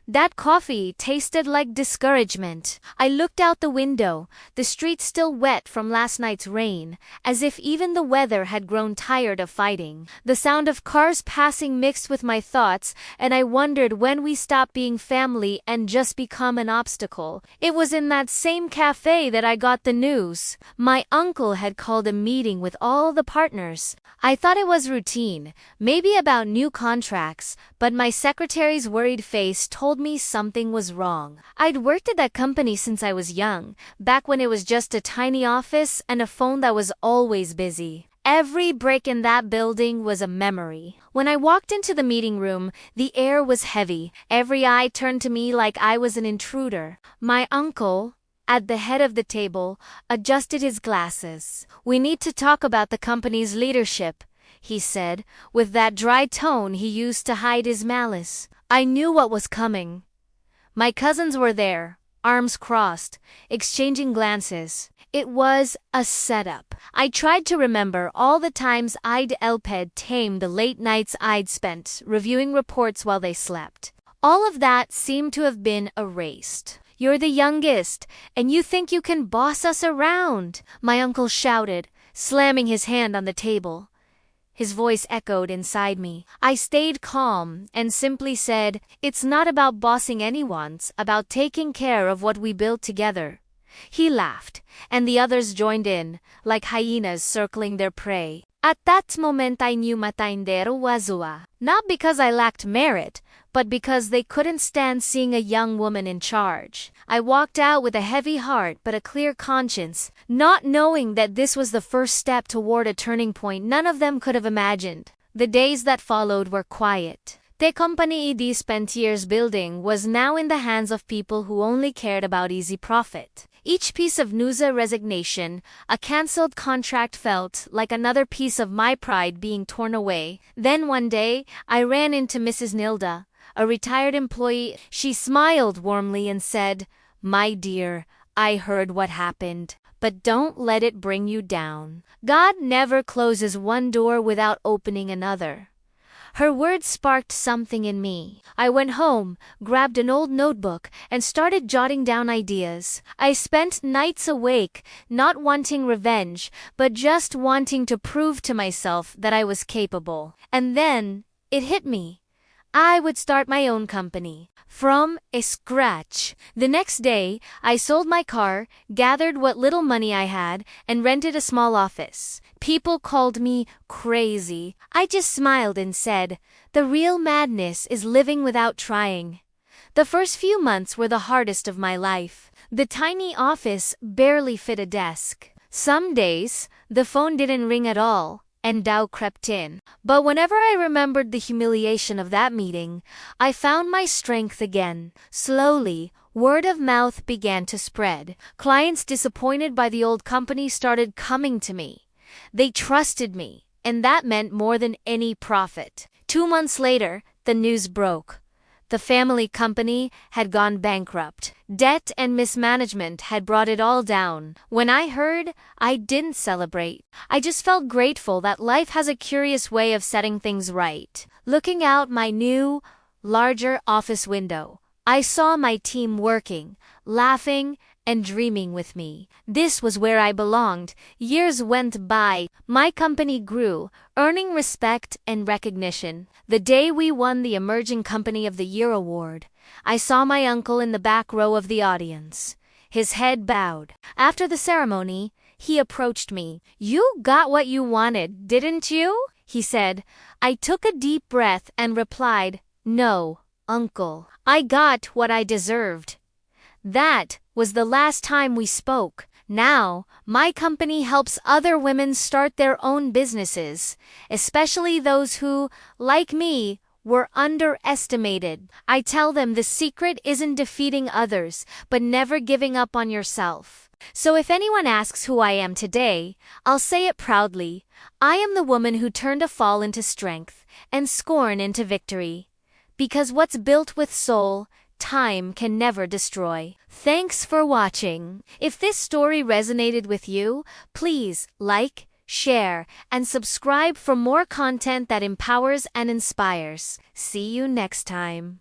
That coffee tasted like discouragement. I looked out the window, the street still wet from last night's rain, as if even the weather had grown tired of fighting. The sound of cars passing mixed with my thoughts, and I wondered when we stop being family and just become an obstacle. It was in that same cafe that I got the news. My uncle had called a meeting with all the partners. I thought it was routine, maybe about new contracts, but my secretary's worried face told me something was wrong. I'd worked at that company since I was young, back when it was just a tiny office and a phone that was always busy. Every brick in that building was a memory. When I walked into the meeting room, the air was heavy. Every eye turned to me like I was an intruder. My uncle, at the head of the table, adjusted his glasses. "We need to talk about the company's leadership," he said, with that dry tone he used to hide his malice. I knew what was coming. My cousins were there, arms crossed, exchanging glances. It was a setup. I tried to remember all the times I'd helped tame the late nights I'd spent reviewing reports while they slept. All of that seemed to have been erased. "You're the youngest, and you think you can boss us around," my uncle shouted, slamming his hand on the table. His voice echoed inside me. I stayed calm and simply said, "It's not about bossing anyone, it's about taking care of what we built together." He laughed, and the others joined in, like hyenas circling their prey. At that moment I knew matindero wazua. Not because I lacked merit, but because they couldn't stand seeing a young woman in charge. I walked out with a heavy heart but a clear conscience, not knowing that this was the first step toward a turning point none of them could have imagined. The days that followed were quiet. The company I'd spent years building was now in the hands of people who only cared about easy profit. Each piece of news, a resignation, a cancelled contract felt like another piece of my pride being torn away. Then one day, I ran into Mrs. Nilda, a retired employee. She smiled warmly and said, "My dear, I heard what happened, but don't let it bring you down. God never closes one door without opening another." Her words sparked something in me. I went home, grabbed an old notebook, and started jotting down ideas. I spent nights awake, not wanting revenge, but just wanting to prove to myself that I was capable. And then, it hit me. I would start my own company. From scratch. The next day, I sold my car, gathered what little money I had, and rented a small office. People called me crazy. I just smiled and said, "The real madness is living without trying." The first few months were the hardest of my life. The tiny office barely fit a desk. Some days, the phone didn't ring at all, and doubt crept in. But whenever I remembered the humiliation of that meeting, I found my strength again. Slowly, word of mouth began to spread. Clients disappointed by the old company started coming to me. They trusted me, and that meant more than any profit. 2 months later, the news broke. The family company had gone bankrupt. Debt and mismanagement had brought it all down. When I heard, I didn't celebrate. I just felt grateful that life has a curious way of setting things right. Looking out my new, larger office window, I saw my team working, laughing, and dreaming with me. This was where I belonged. Years went by. My company grew, earning respect and recognition. The day we won the Emerging Company of the Year award, I saw my uncle in the back row of the audience. His head bowed. After the ceremony, he approached me. "You got what you wanted, didn't you?" he said. I took a deep breath and replied, "No, uncle. I got what I deserved." That was the last time we spoke. Now, my company helps other women start their own businesses, especially those who, like me, were underestimated. I tell them the secret isn't defeating others, but never giving up on yourself. So if anyone asks who I am today, I'll say it proudly. I am the woman who turned a fall into strength and scorn into victory. Because what's built with soul, time can never destroy. Thanks for watching. If this story resonated with you, please like, share, and subscribe for more content that empowers and inspires. See you next time.